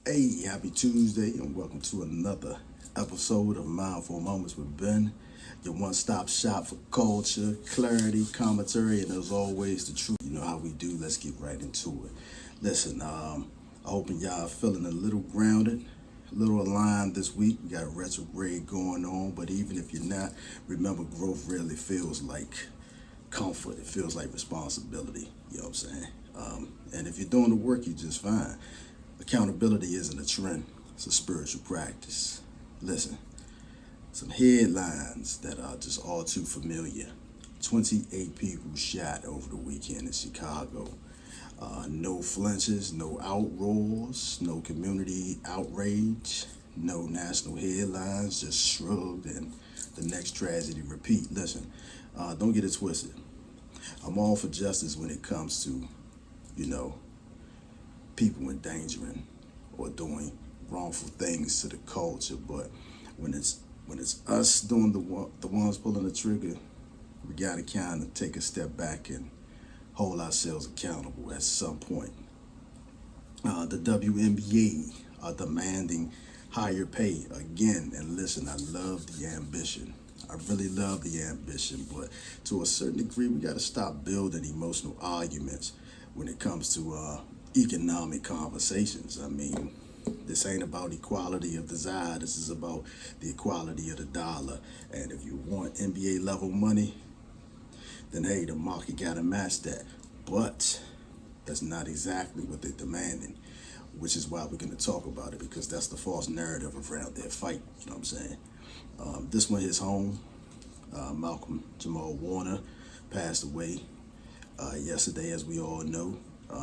Hey, happy Tuesday and welcome to another episode of Mindful Moments with Ben, your one-stop shop for culture, clarity, commentary, and as always, the truth. You know how we do. Let's get right into it. Listen, I'm hoping y'all feeling a little grounded, a little aligned this week. We got retrograde going on, but even if you're not, remember growth really feels like comfort. It feels like responsibility. You know what I'm saying? And if you're doing the work, you're just fine. Accountability isn't a trend, it's a spiritual practice. Listen, some headlines that are just all too familiar. 28 people shot over the weekend in Chicago. No flinches, no outroars, no community outrage, no national headlines, just shrugged and the next tragedy repeat. Listen, don't get it twisted. I'm all for justice when it comes to, people endangering or doing wrongful things to the culture, but when it's us doing the ones pulling the trigger, we gotta kind of take a step back and hold ourselves accountable at some point. The WNBA are demanding higher pay again, and listen, I love the ambition. I really love the ambition, but to a certain degree, we gotta stop building emotional arguments when it comes to economic conversations. I mean, this ain't about equality of desire. This is about the equality of the dollar. And if you want NBA level money, then hey, the market gotta match that. But that's not exactly what they're demanding, which is why we're gonna talk about it, because that's the false narrative around their fight. You know what I'm saying? This one hits home. Malcolm Jamal Warner passed away yesterday, as we all know.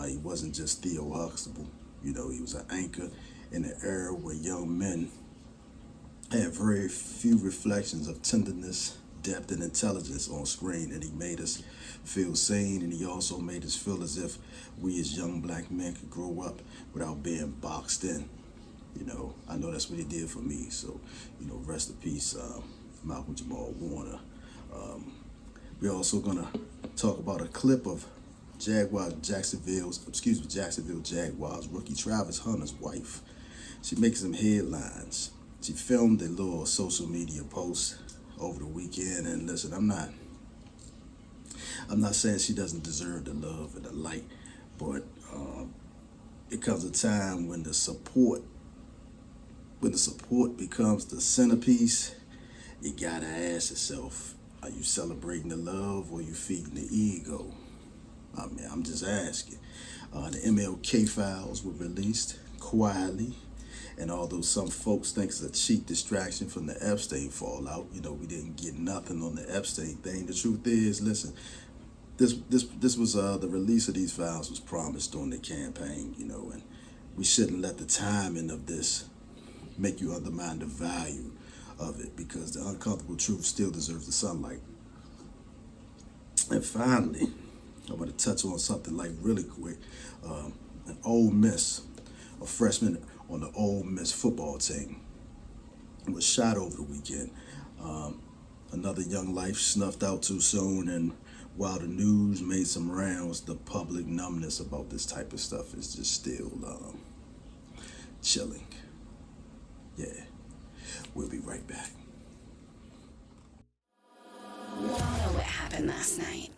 He wasn't just Theo Huxtable. He was an anchor in an era where young men had very few reflections of tenderness, depth, and intelligence on screen, and he made us feel seen, and he also made us feel as if we as young black men could grow up without being boxed in. I know that's what he did for me, so, rest in peace, Malcolm Jamal Warner. We're also gonna talk about a clip of Jacksonville Jaguars rookie Travis Hunter's wife. She makes some headlines. She filmed a little social media post over the weekend, and listen, I'm not saying she doesn't deserve the love and the light, but it comes a time when the support becomes the centerpiece. You gotta ask yourself, are you celebrating the love or are you feeding the ego? I mean, I'm just asking. The MLK files were released quietly, and although some folks think it's a cheap distraction from the Epstein fallout, we didn't get nothing on the Epstein thing. The truth is, listen, this was the release of these files was promised during the campaign, and we shouldn't let the timing of this make you undermine the value of it, because the uncomfortable truth still deserves the sunlight. And finally, I want to touch on something like really quick. An Ole Miss, a freshman on the Ole Miss football team, was shot over the weekend. Another young life snuffed out too soon, and while the news made some rounds, the public numbness about this type of stuff is just still chilling. Yeah, we'll be right back. We all know what happened last night.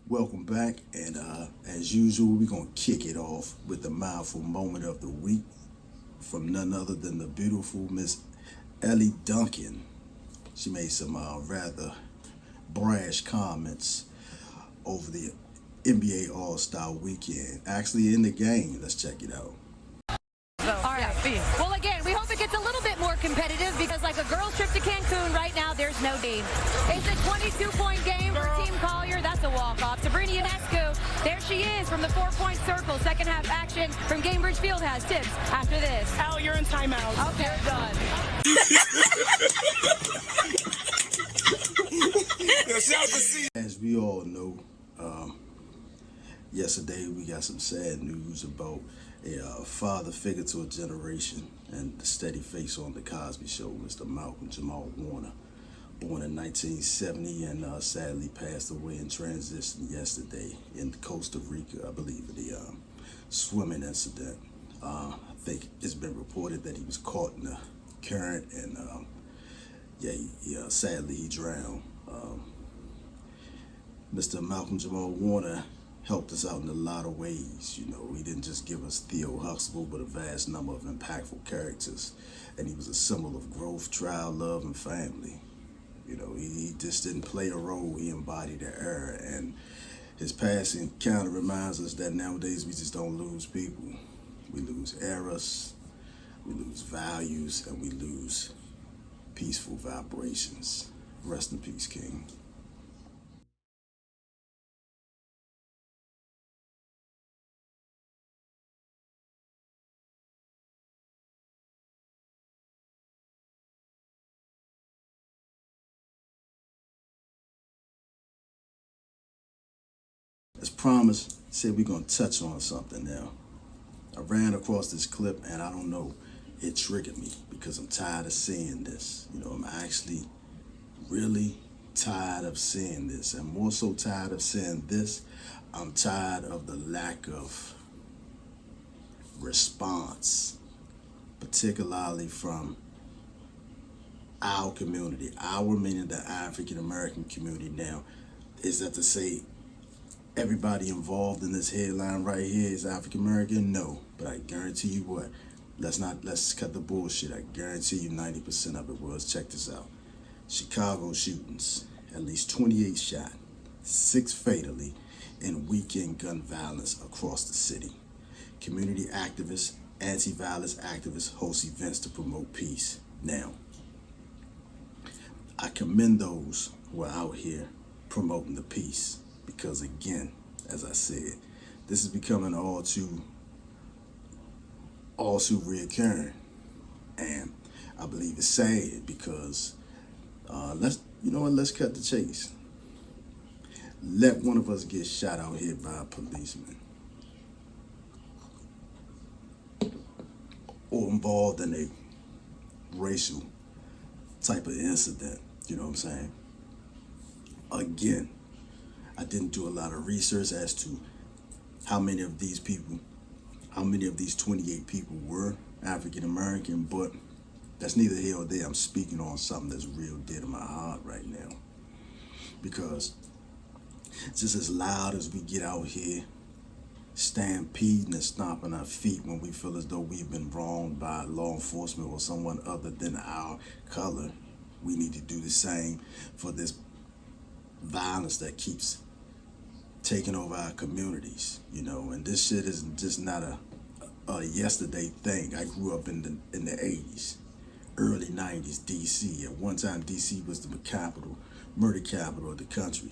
Welcome back, and as usual, we're going to kick it off with the mindful moment of the week from none other than the beautiful Miss Ellie Duncan. She made some rather brash comments over the NBA All-Star Weekend. Actually in the game. Let's check it out. All right. Well, again, we hope it gets a little bit more competitive, because like a girls trip to Cancun right now, there's no game. It's a 22-point game for Team Collier. That's a walk-off. Sabrina Ionescu, there she is. from the 4-point circle. Second half action from Gainbridge Fieldhouse. Tips after this. Al, you're in timeout. Okay, done. As we all know, yesterday we got some sad news about a father figure to a generation and the steady face on the Cosby Show, Mr. Malcolm Jamal Warner, born in 1970 and sadly passed away in transition yesterday in Costa Rica, I believe, in the swimming incident. I think it's been reported that he was caught in the current and sadly he drowned. Mr. Malcolm Jamal Warner helped us out in a lot of ways. You know, he didn't just give us Theo Huxtable, but a vast number of impactful characters. And he was a symbol of growth, trial, love, and family. You know, he just didn't play a role, he embodied an era. And his passing kind of reminds us that nowadays we just don't lose people. We lose eras, we lose values, and we lose peaceful vibrations. Rest in peace, King. As promised, said we're gonna touch on something now. I ran across this clip and I don't know, it triggered me because I'm tired of seeing this. You know, I'm actually really tired of seeing this, and more so tired of seeing this, I'm tired of the lack of response, particularly from our community, our meaning the African American community. Now, is that to say everybody involved in this headline right here is African American? No, but I guarantee you what, let's cut the bullshit. I guarantee you 90% of it was. Check this out. Chicago shootings, at least 28 shot, 6 fatally, and weekend gun violence across the city. Community activists, anti-violence activists host events to promote peace. Now, I commend those who are out here promoting the peace. Because again, as I said, this is becoming all too reoccurring, and I believe it's sad because let's cut the chase. Let one of us get shot out here by a policeman or involved in a racial type of incident. You know what I'm saying? Again, I didn't do a lot of research as to how many of these 28 people were African American, but that's neither here or there. I'm speaking on something that's real dear to my heart right now. Because just as loud as we get out here stampeding and stomping our feet when we feel as though we've been wronged by law enforcement or someone other than our color, we need to do the same for this violence that keeps taking over our communities, you know. And this shit is just not a yesterday thing. I grew up in the 80s, early 90s, DC. At one time, DC was the murder capital of the country.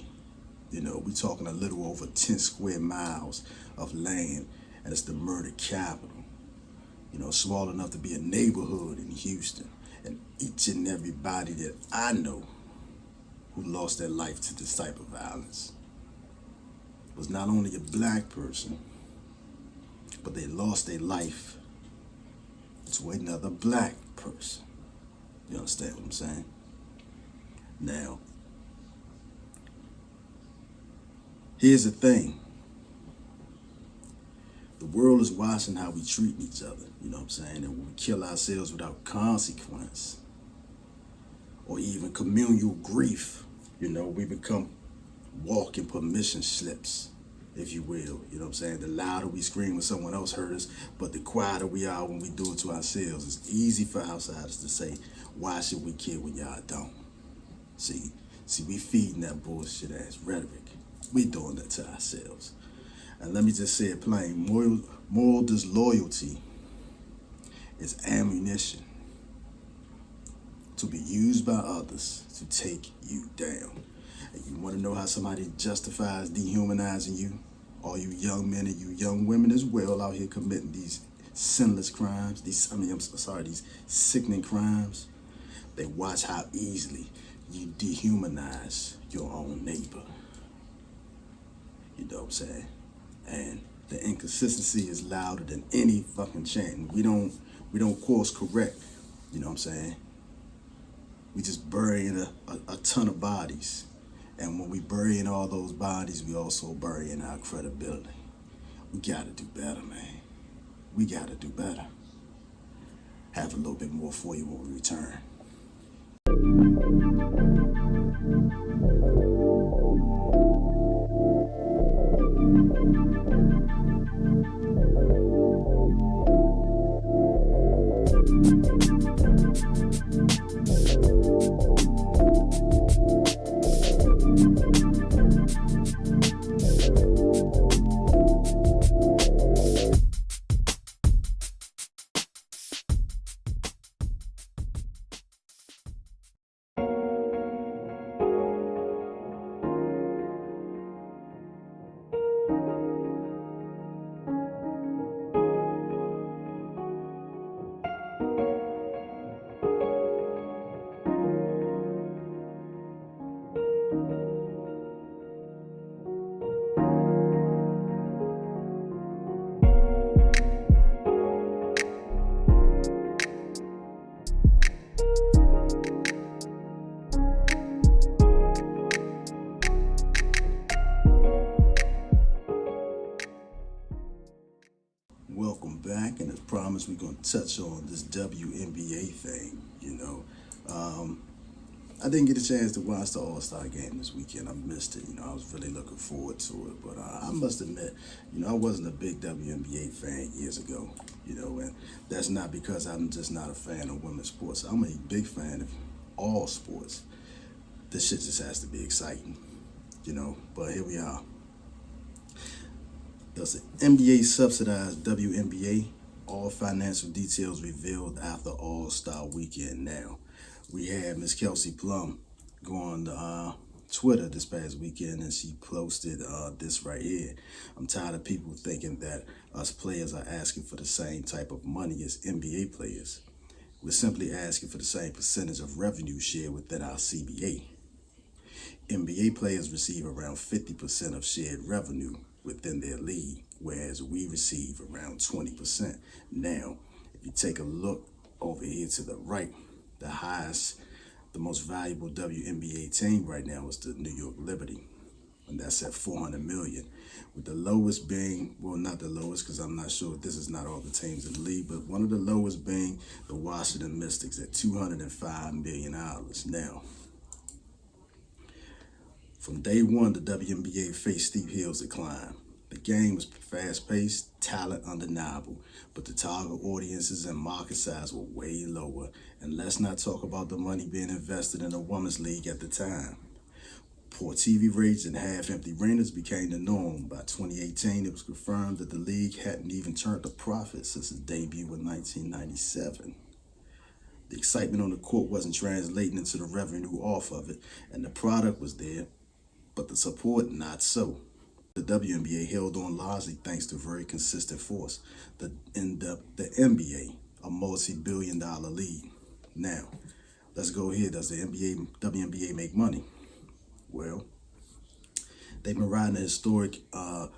You know, we're talking a little over 10 square miles of land, and it's the murder capital. You know, small enough to be a neighborhood in Houston. And each and everybody that I know who lost their life to this type of violence was not only a black person, but they lost their life to another black person. You understand what I'm saying? Now, here's the thing. The world is watching how we treat each other, you know what I'm saying? And when we kill ourselves without consequence or even communal grief, you know, we become walking permission slips, if you will. You know what I'm saying? The louder we scream when someone else hurt us, but the quieter we are when we do it to ourselves. It's easy for outsiders to say, why should we care when y'all don't? See, we feeding that bullshit ass rhetoric. We doing that to ourselves. And let me just say it plain, moral disloyalty is ammunition to be used by others to take you down. And you want to know how somebody justifies dehumanizing you? all you young men and you young women as well out here committing these sinless crimes, these sickening crimes. They watch how easily you dehumanize your own neighbor. You know what I'm saying? And the inconsistency is louder than any fucking chant. We don't course correct. You know what I'm saying? We just burying a ton of bodies. And when we burying all those bodies, we also burying our credibility. We gotta do better, man. We gotta do better. Have a little bit more for you when we return. Welcome back, and as promised, we're going to touch on this WNBA thing. I didn't get a chance to watch the All-Star game this weekend. I missed it. I was really looking forward to it, but I must admit, I wasn't a big WNBA fan years ago. And that's not because I'm just not a fan of women's sports. I'm a big fan of all sports. This shit just has to be exciting, But here we are. There's an NBA subsidized WNBA. All financial details revealed after All-Star weekend. Now, we had Miss Kelsey Plum go on the, Twitter this past weekend, and she posted this right here. I'm tired of people thinking that us players are asking for the same type of money as NBA players. We're simply asking for the same percentage of revenue share within our CBA. NBA players receive around 50% of shared revenue within their league, whereas we receive around 20%. Now, if you take a look over here to the right, the most valuable WNBA team right now is the New York Liberty, and that's at $400 million. With the lowest being, well, not the lowest, because I'm not sure, this is not all the teams in the league, but one of the lowest being the Washington Mystics at $205 million. Now, from day one, the WNBA faced steep hills to climb. The game was fast-paced, talent undeniable, but the target audiences and market size were way lower. And let's not talk about the money being invested in a women's league at the time. Poor TV rates and half-empty arenas became the norm. By 2018, it was confirmed that the league hadn't even turned a profit since its debut in 1997. The excitement on the court wasn't translating into the revenue off of it, and the product was there, but the support not so. The WNBA held on largely thanks to very consistent force. The NBA, a multi-billion-dollar league. Now, let's go here. Does the WNBA make money? Well, they've been riding a historic a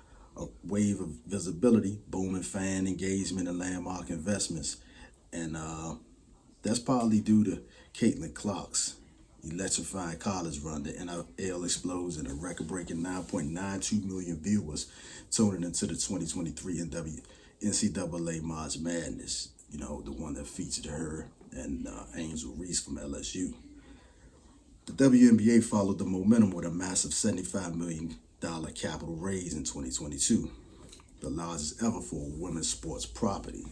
wave of visibility, booming fan engagement, and landmark investments. And that's partly due to Caitlin Clark's electrifying college run. The NIL explodes, and a record-breaking 9.92 million viewers tuning into the 2023 NCAA March Madness. The one that featured her and Angel Reese from LSU. The WNBA followed the momentum with a massive $75 million capital raise in 2022, the largest ever for a women's sports property.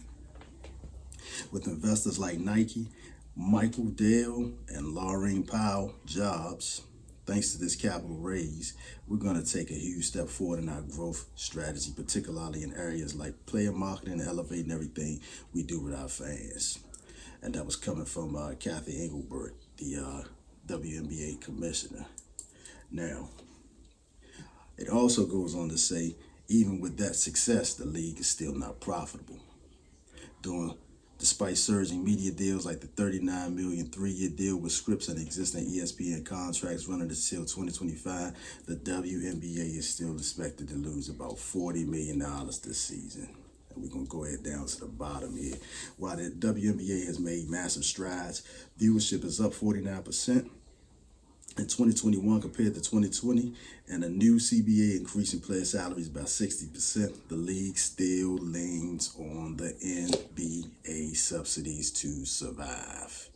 With investors like Nike, Michael Dell, and Laureen Powell Jobs, thanks to this capital raise, we're going to take a huge step forward in our growth strategy, particularly in areas like player marketing and elevating everything we do with our fans. And that was coming from Kathy Engelbert, the WNBA commissioner. Now, it also goes on to say, even with that success, the league is still not profitable. Despite surging media deals like the $39 million 3-year deal with Scripps and existing ESPN contracts running until 2025, the WNBA is still expected to lose about $40 million this season. And we're going to go ahead down to the bottom here. While the WNBA has made massive strides, viewership is up 49% in 2021 compared to 2020, and a new CBA increasing player salaries by 60%. The league still leans on the NBA subsidies to survive.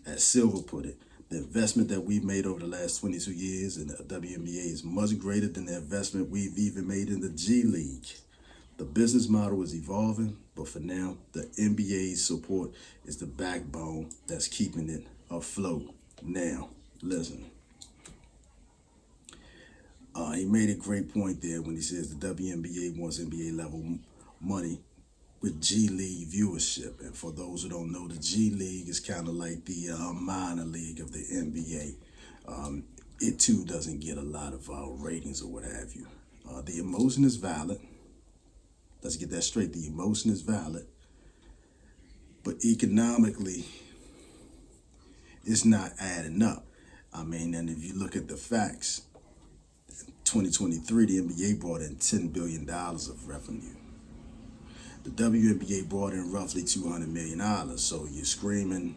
As Silver put it, the investment that we've made over the last 22 years in the WNBA is much greater than the investment we've even made in the G League. The business model is evolving, but for now, the NBA's support is the backbone that's keeping it afloat. Now, listen. He made a great point there when he says the WNBA wants NBA level money with G League viewership. And for those who don't know, the G League is kind of like the minor league of the NBA. It too doesn't get a lot of ratings or what have you. The emotion is valid. Let's get that straight. The emotion is valid. But economically, it's not adding up. I mean, and if you look at the facts, 2023, the NBA brought in $10 billion of revenue. The WNBA brought in roughly $200 million. So you're screaming,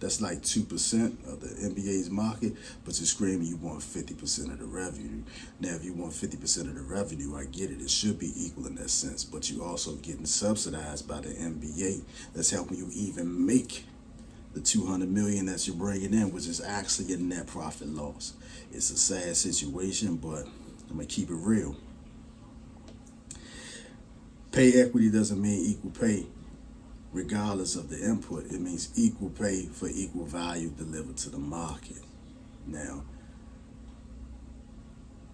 that's like 2% of the NBA's market, but you're screaming you want 50% of the revenue. Now, if you want 50% of the revenue, I get it. It should be equal in that sense, but you're also getting subsidized by the NBA. That's helping you even make the $200 million that you're bringing in, which is actually a net profit loss. It's a sad situation, but I'm gonna keep it real. Pay equity doesn't mean equal pay regardless of the input. It means equal pay for equal value delivered to the market. Now,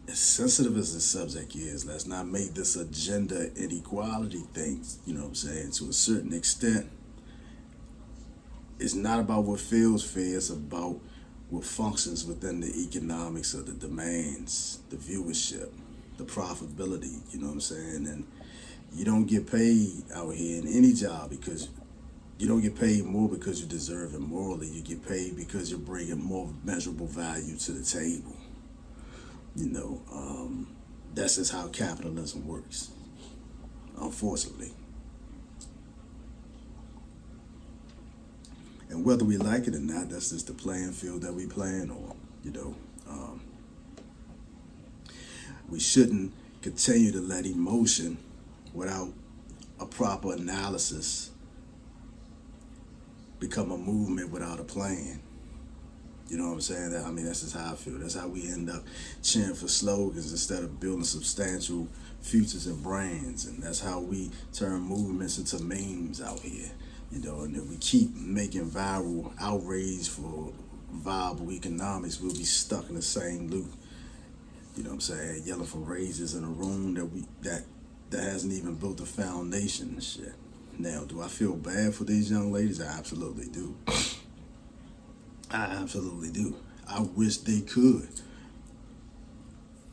as sensitive as the subject is, let's not make this a gender inequality thing, you know what I'm saying? To a certain extent, it's not about what feels fair, it's about what functions within the economics of the demands, the viewership, the profitability, you know what I'm saying? And you don't get paid out here in any job because you don't get paid more because you deserve it morally. You get paid because you're bringing more measurable value to the table. You know, that's just how capitalism works, unfortunately. And whether we like it or not, that's just the playing field that we playing on, you know. We shouldn't continue to let emotion without a proper analysis become a movement without a plan. You know what I'm saying? I mean, that's just how I feel. That's how we end up cheering for slogans instead of building substantial futures and brands. And that's how we turn movements into memes out here. You know, and if we keep making viral outrage for viable economics, we'll be stuck in the same loop. You know what I'm saying? Yelling for raises in a room that hasn't even built a foundation and shit. Now, do I feel bad for these young ladies? I absolutely do. I absolutely do. I wish they could.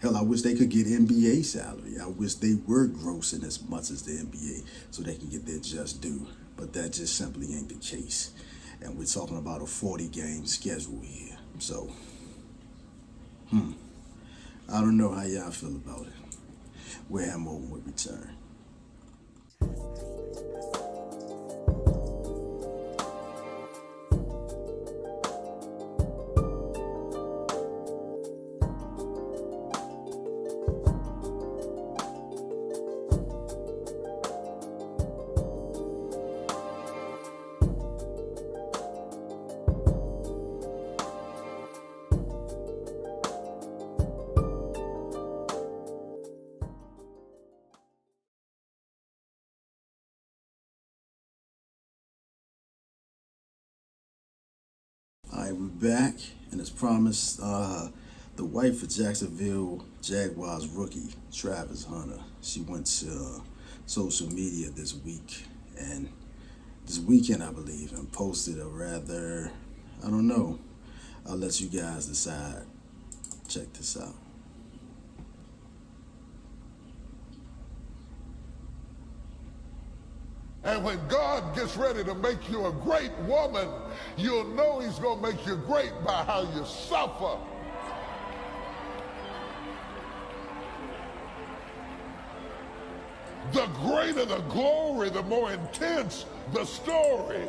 Hell, I wish they could get NBA salary. I wish they were grossing as much as the NBA so they can get their just due. But that just simply ain't the case. And we're talking about a 40-game schedule here. So, I don't know how y'all feel about it. We'll have more when we return. All right, we're back, and as promised, the wife of Jacksonville Jaguars rookie, Travis Hunter, she went to social media this week, and this weekend, I believe, and posted a rather, I don't know, I'll let you guys decide. Check this out. And when God gets ready to make you a great woman, you'll know he's going to make you great by how you suffer. The greater the glory, the more intense the story.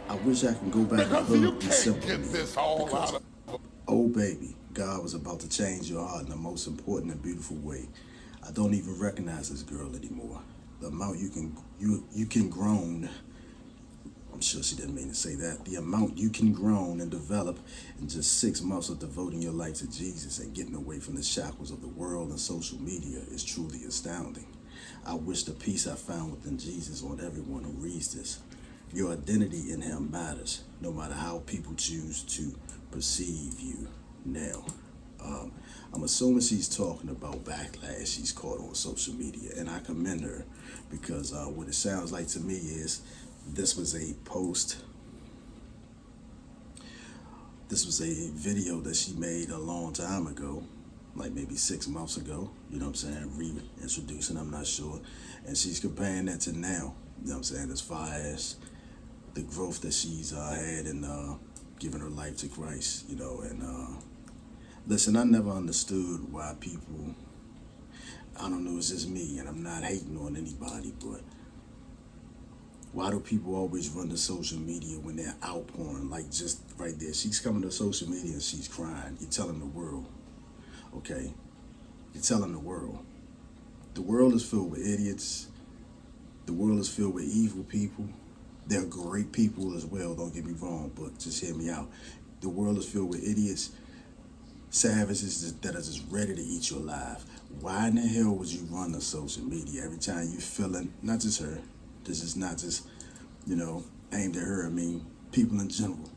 I wish I can go back Because and you look and can't simple get this all out of... oh baby, God was about to change your heart in the most important and beautiful way. I don't even recognize this girl anymore. The amount you can groan, I'm sure she didn't mean to say that. The amount you can groan and develop in just 6 months of devoting your life to Jesus and getting away from the shackles of the world and social media is truly astounding. I wish the peace I found within Jesus on everyone who reads this. Your identity in him matters, no matter how people choose to perceive you now. I'm assuming she's talking about backlash she's caught on social media, and I commend her because what it sounds like to me is this was a video that she made a long time ago, like maybe 6 months ago, you know what I'm saying, reintroducing, I'm not sure, and she's comparing that to now, you know what I'm saying, as far as the growth that she's had in giving her life to Christ, you know, and listen, I never understood why people, I don't know, it's just me, and I'm not hating on anybody, but why do people always run to social media when they're outpouring, like just right there? She's coming to social media and she's crying. You're telling the world, okay? You're telling the world. The world is filled with idiots. The world is filled with evil people. There are great people as well, don't get me wrong, but just hear me out. The world is filled with idiots, savages that are just ready to eat you alive. Why in the hell would you run to social media every time you're feeling, not just her, this is not just, you know, aimed at her, I mean, people in general.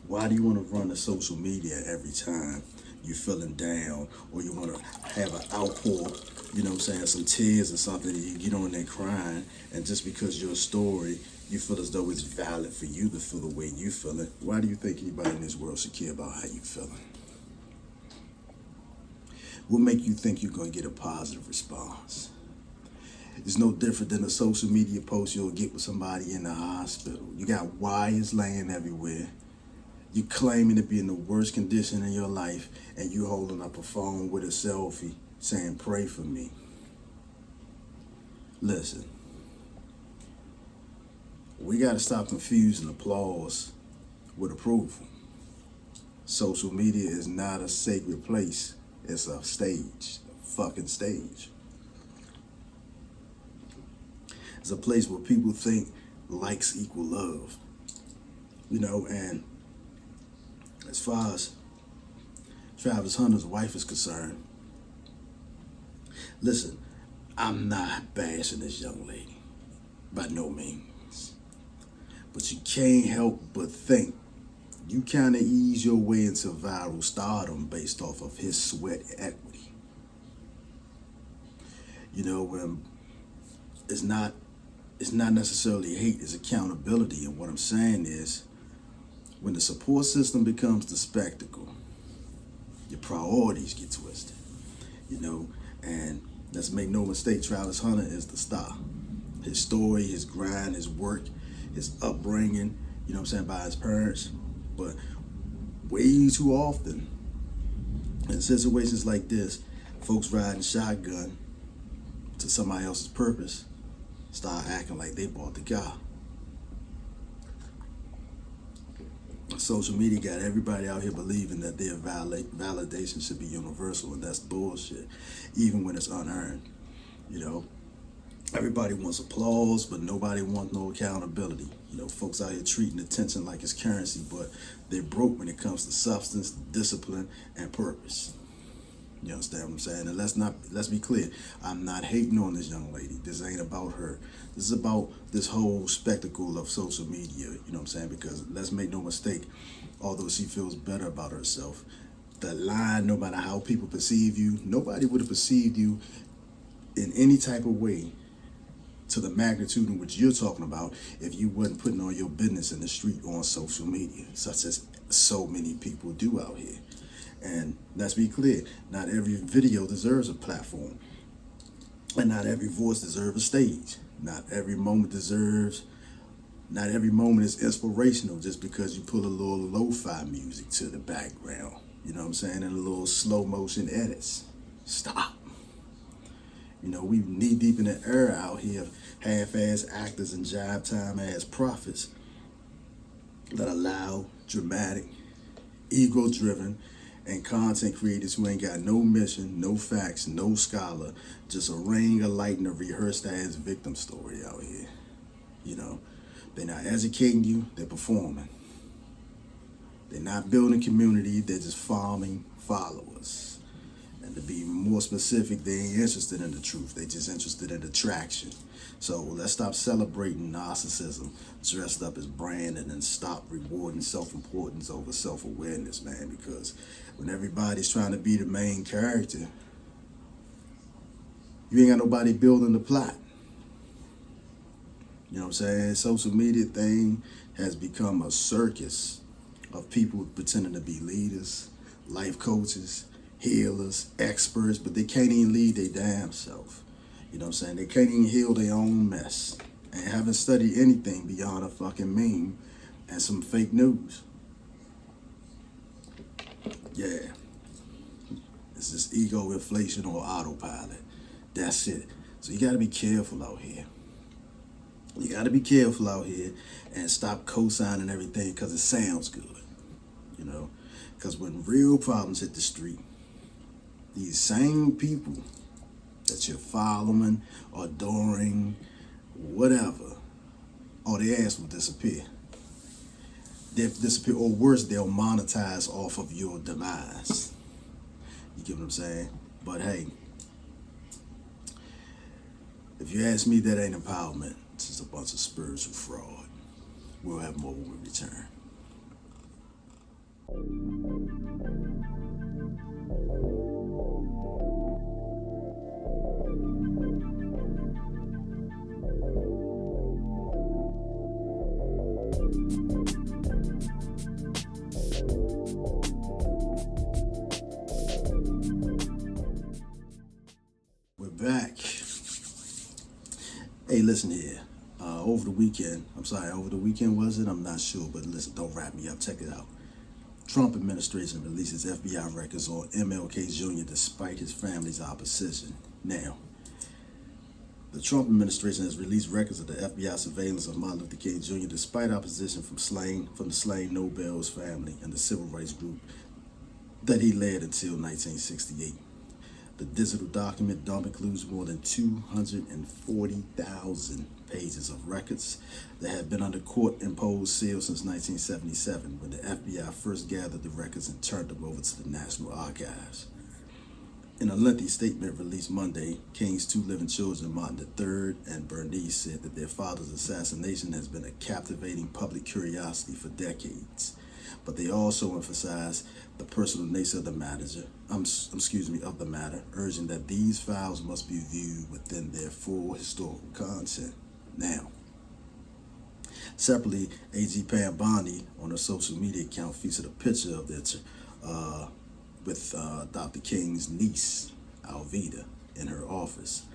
Why do you want to run to social media every time you're feeling down or you want to have an outpour, you know what I'm saying, some tears or something, and you get on there crying, and just because your story, you feel as though it's valid for you to feel the way you feel it? Why do you think anybody in this world should care about how you feeling? What make you think you're going to get a positive response? It's no different than a social media post you'll get with somebody in the hospital. You got wires laying everywhere. You claiming to be in the worst condition in your life, and you holding up a phone with a selfie saying, "Pray for me." Listen, we got to stop confusing applause with approval. Social media is not a sacred place. It's a stage, a fucking stage. It's a place where people think likes equal love, you know, and as far as Travis Hunter's wife is concerned, listen, I'm not bashing this young lady, by no means. But you can't help but think you kind of ease your way into viral stardom based off of his sweat equity. You know, when it's not necessarily hate, it's accountability. And what I'm saying is, when the support system becomes the spectacle, your priorities get twisted, you know, and let's make no mistake, Travis Hunter is the star. His story, his grind, his work, his upbringing, you know what I'm saying, by his parents. But way too often, in situations like this, folks riding shotgun to somebody else's purpose start acting like they bought the car. Social media got everybody out here believing that their validation should be universal, and that's bullshit, even when it's unearned. You know, everybody wants applause, but nobody wants no accountability. You know, folks out here treating attention like it's currency, but they're broke when it comes to substance, discipline, and purpose. You understand what I'm saying? And let's be clear. I'm not hating on this young lady. This ain't about her. This is about this whole spectacle of social media. You know what I'm saying? Because let's make no mistake, although she feels better about herself, the line, no matter how people perceive you, nobody would have perceived you in any type of way to the magnitude in which you're talking about if you wasn't putting on your business in the street on social media, such as so many people do out here. And let's be clear, not every video deserves a platform, and not every voice deserves a stage. Not every moment is inspirational just because you put a little lo-fi music to the background. You know what I'm saying? And a little slow motion edits. Stop. You know, we knee deep in the era out here of half-ass actors and jive time-ass prophets that allow dramatic, ego-driven, and content creators who ain't got no mission, no facts, no scholar, just a ring of light and a rehearsed ass victim story out here. You know, they're not educating you, they're performing. They're not building community, they're just farming followers. And to be more specific, they ain't interested in the truth, they just interested in attraction. So let's stop celebrating narcissism dressed up as branding and stop rewarding self-importance over self-awareness, man, because when everybody's trying to be the main character, you ain't got nobody building the plot. You know what I'm saying? Social media thing has become a circus of people pretending to be leaders, life coaches, healers, experts, but they can't even lead their damn self. You know what I'm saying? They can't even heal their own mess and haven't studied anything beyond a fucking meme and some fake news. Yeah. It's just ego inflation or autopilot. That's it. So you got to be careful out here. You got to be careful out here and stop co-signing everything because it sounds good. You know? Because when real problems hit the street, these same people that you're following or adoring, whatever, or their ass will disappear. They'll disappear, or worse, they'll monetize off of your demise. You get what I'm saying? But hey, if you ask me, that ain't empowerment. It's just a bunch of spiritual fraud. We'll have more when we return. We're back. Hey, listen here. Over the weekend was it? I'm not sure, but listen, don't wrap me up. Check it out. Trump administration releases FBI records on MLK Jr. despite his family's opposition. Now, the Trump administration has released records of the FBI surveillance of Martin Luther King Jr. despite opposition from the slain Nobel's family and the civil rights group that he led until 1968. The digital document dump includes more than 240,000 pages of records that have been under court-imposed seals since 1977, when the FBI first gathered the records and turned them over to the National Archives. In a lengthy statement released Monday, King's two living children, Martin III and Bernice, said that their father's assassination has been a captivating public curiosity for decades. But they also emphasized the personal nature of the matter, urging that these files must be viewed within their full historical content. Now, separately, AG Pam Bondi on her social media account featured a picture of with Dr. King's niece, Alveda, in her office.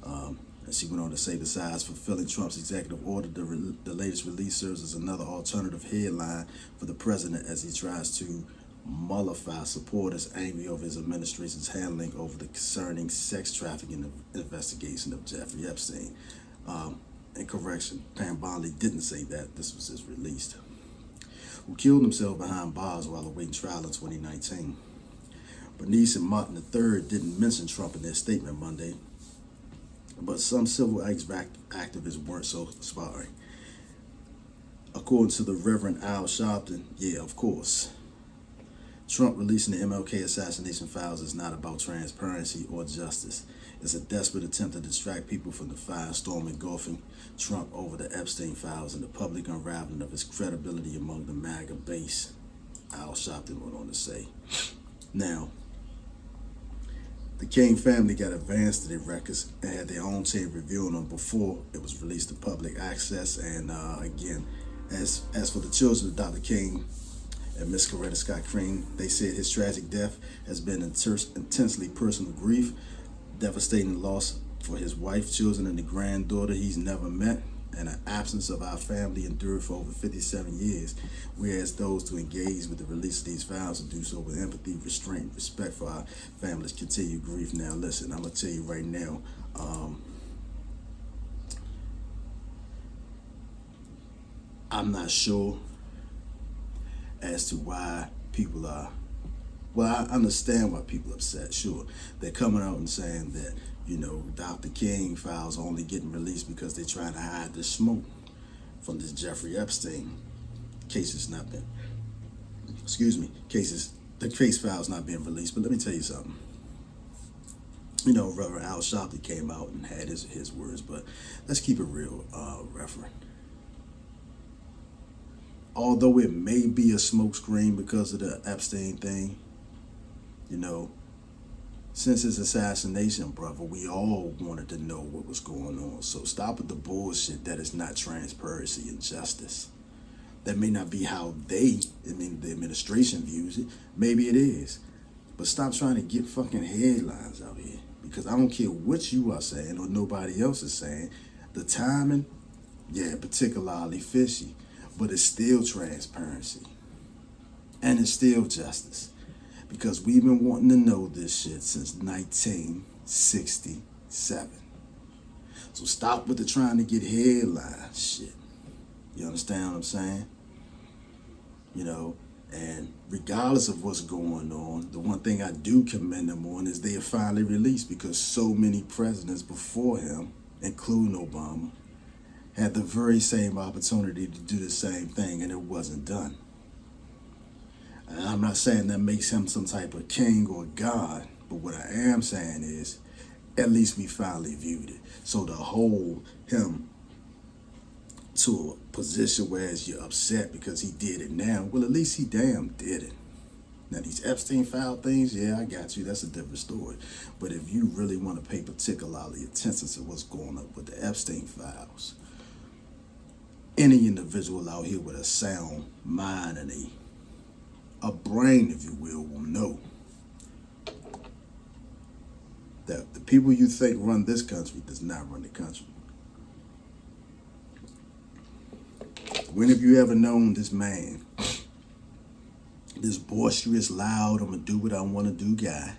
And she went on to say, besides fulfilling Trump's executive order, the latest release serves as another alternative headline for the president as he tries to mollify supporters angry over his administration's handling over the concerning sex trafficking investigation of Jeffrey Epstein. And correction, Pam Bondi didn't say that. This was just released. Who killed himself behind bars while awaiting trial in 2019. Bernice and Martin III didn't mention Trump in their statement Monday, but some civil rights activists weren't so sparing. According to the Reverend Al Sharpton, yeah, of course, Trump releasing the MLK assassination files is not about transparency or justice. It's a desperate attempt to distract people from the firestorm engulfing Trump over the Epstein files and the public unraveling of his credibility among the MAGA base, Al Sharpton went on to say. Now, the King family got advanced to their records and had their own team reviewing them before it was released to public access. And again, as for the children of Dr. King and Miss Coretta Scott King, they said his tragic death has been intensely personal grief, devastating loss for his wife, children, and the granddaughter he's never met, and an absence of our family endured for over 57 years, we ask those to engage with the release of these files and do so with empathy, restraint, respect for our family's continued grief. Now listen, I'm going to tell you right now, I'm not sure as to why people are, well, I understand why people are upset, sure. They're coming out and saying that, you know, Dr. King files are only getting released because they're trying to hide the smoke from this Jeffrey Epstein case. Has not been, the case file's not being released. But let me tell you something. You know, Reverend Al Sharpton came out and had his words, but let's keep it real, Reverend. Although it may be a smokescreen because of the Epstein thing, you know, since his assassination, brother, we all wanted to know what was going on. So stop with the bullshit that is not transparency and justice. That may not be how the administration views it. Maybe it is. But stop trying to get fucking headlines out here. Because I don't care what you are saying or nobody else is saying. The timing, yeah, particularly fishy. But it's still transparency. And it's still justice. Because we've been wanting to know this shit since 1967. So stop with the trying to get headline shit. You understand what I'm saying? You know, and regardless of what's going on, the one thing I do commend them on is they are finally released, because so many presidents before him, including Obama, had the very same opportunity to do the same thing, and it wasn't done. And I'm not saying that makes him some type of king or god, but what I am saying is, at least we finally viewed it. So to hold him to a position where you're upset because he did it now, well, at least he damn did it. Now, these Epstein file things, yeah, I got you. That's a different story. But if you really want to pay particularly attention to what's going on with the Epstein files, any individual out here with a sound mind and a brain, if you will know that the people you think run this country does not run the country. When have you ever known this man, this boisterous, loud, I'm gonna do what I want to do guy,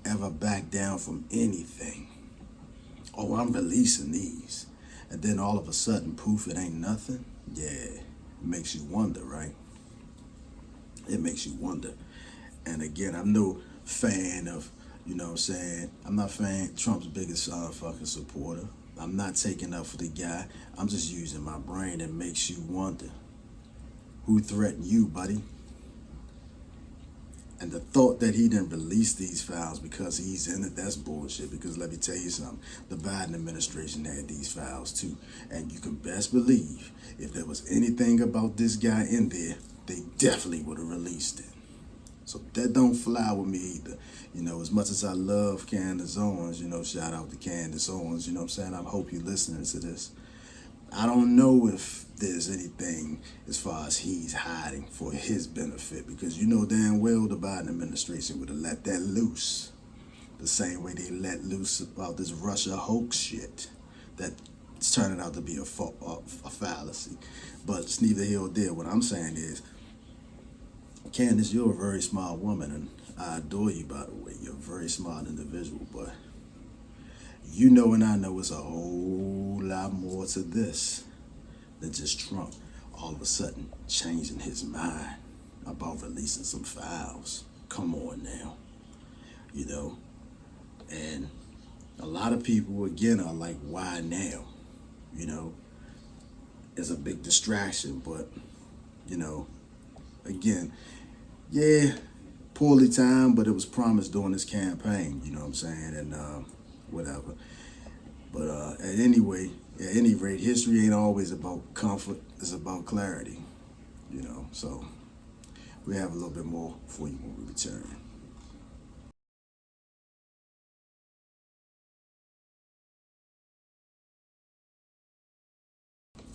ever back down from anything? Oh, I'm releasing these. And then all of a sudden, poof, it ain't nothing? Yeah, it makes you wonder, right? It makes you wonder. And again, I'm no fan of, you know what I'm saying, I'm not Trump's biggest fucking supporter. I'm not taking up for the guy. I'm just using my brain. That makes you wonder. Who threatened you, buddy? And the thought that he didn't release these files because he's in it, that's bullshit. Because let me tell you something, the Biden administration had these files too. And you can best believe if there was anything about this guy in there, they definitely would have released it. So that don't fly with me either. You know, as much as I love Candace Owens, you know, shout out to Candace Owens, you know what I'm saying? I hope you're listening to this. I don't know if there's anything as far as he's hiding for his benefit, because you know damn well the Biden administration would have let that loose the same way they let loose about this Russia hoax shit that's turning out to be a fallacy. But it's neither here or there. What I'm saying is, Candace, you're a very smart woman, and I adore you, by the way. You're a very smart individual, but you know and I know it's a whole lot more to this than just Trump all of a sudden changing his mind about releasing some files. Come on now, you know? And a lot of people, again, are like, why now? You know, it's a big distraction, but, you know, again, yeah, poorly timed, but it was promised during this campaign, you know what I'm saying, and whatever. But at any rate, history ain't always about comfort, it's about clarity, you know, so we have a little bit more for you when we return.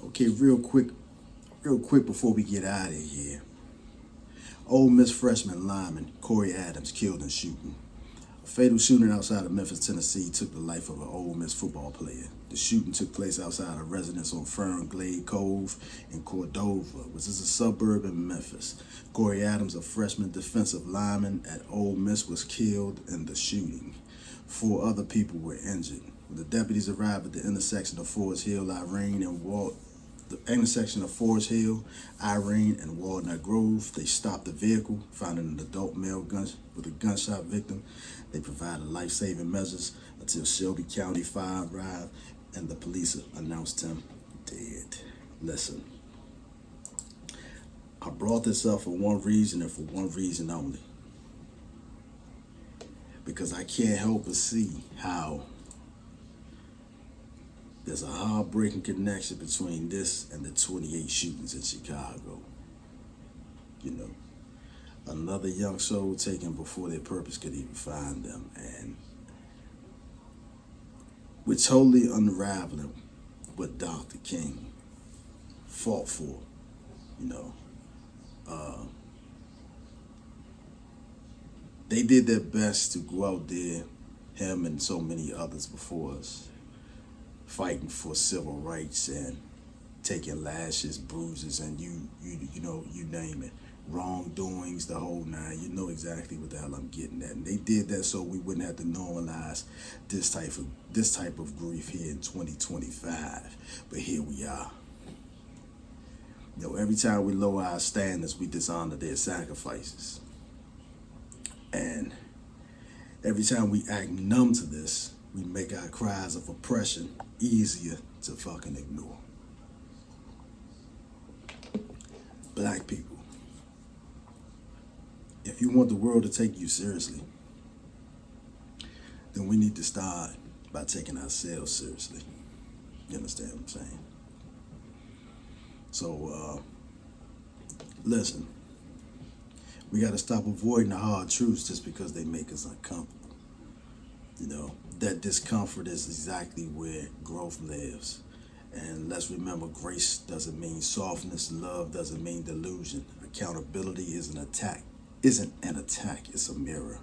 Okay, real quick before we get out of here. Ole Miss freshman lineman Corey Adams killed in shooting. A fatal shooting outside of Memphis, Tennessee took the life of an Ole Miss football player. The shooting took place outside a residence on Fern Glade Cove in Cordova, which is a suburb in Memphis. Corey Adams, a freshman defensive lineman at Ole Miss, was killed in the shooting. 4 other people were injured. When the deputies arrived at the intersection of Forest Hill, Irene, and Walnut Grove, they stopped the vehicle, finding an adult male with a gunshot victim. They provided life-saving measures until Shelby County Fire arrived and the police announced him dead. Listen, I brought this up for one reason and for one reason only. Because I can't help but see how there's a heartbreaking connection between this and the 28 shootings in Chicago. You know, another young soul taken before their purpose could even find them. And we're totally unraveling what Dr. King fought for, you know. They did their best to go out there, him and so many others before us, fighting for civil rights and taking lashes, bruises, and you name it, wrongdoings, the whole nine. You know exactly what the hell I'm getting at. And they did that so we wouldn't have to normalize this type of grief here in 2025. But here we are. You know, every time we lower our standards, we dishonor their sacrifices. And every time we act numb to this, we make our cries of oppression easier to fucking ignore. Black people, if you want the world to take you seriously, then we need to start by taking ourselves seriously. You understand what I'm saying? So, listen, we got to stop avoiding the hard truths just because they make us uncomfortable. You know, that discomfort is exactly where growth lives. And let's remember, grace doesn't mean softness. Love doesn't mean delusion. Accountability isn't an attack, it's a mirror.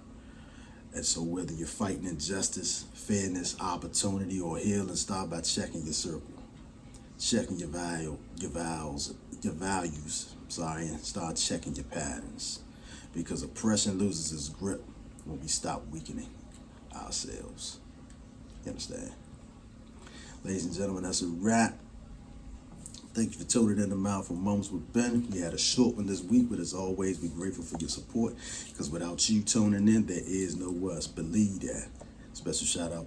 And so whether you're fighting injustice, fairness, opportunity, or healing, start by checking your circle. Checking your values, and start checking your patterns. Because oppression loses its grip when we stop weakening ourselves. You understand? Ladies and gentlemen, that's a wrap. Thank you for tuning in to Mindful Moments with Ben. We had a short one this week, but as always, we're grateful for your support. Because without you tuning in, there is no us. Believe that. Special shout out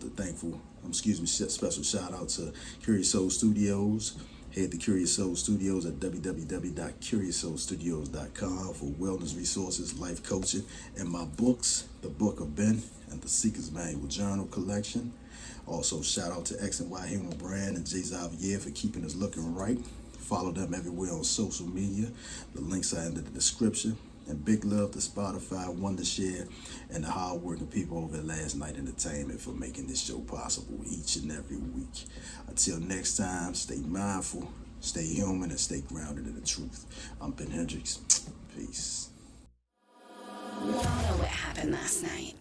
to Curious Soul Studios. Head to Curious Soul Studios at www.curioussoulstudios.com for wellness resources, life coaching, and my books, The Book of Ben and The Seeker's Manual Journal Collection. Also, shout out to X and Y Human Brand and Jay Xavier for keeping us looking right. Follow them everywhere on social media. The links are in the description. And big love to Spotify, Wondershare, and the hard-working people over at Last Night Entertainment for making this show possible each and every week. Until next time, stay mindful, stay human, and stay grounded in the truth. I'm Ben Hendricks. Peace. Wanna know what happened last night?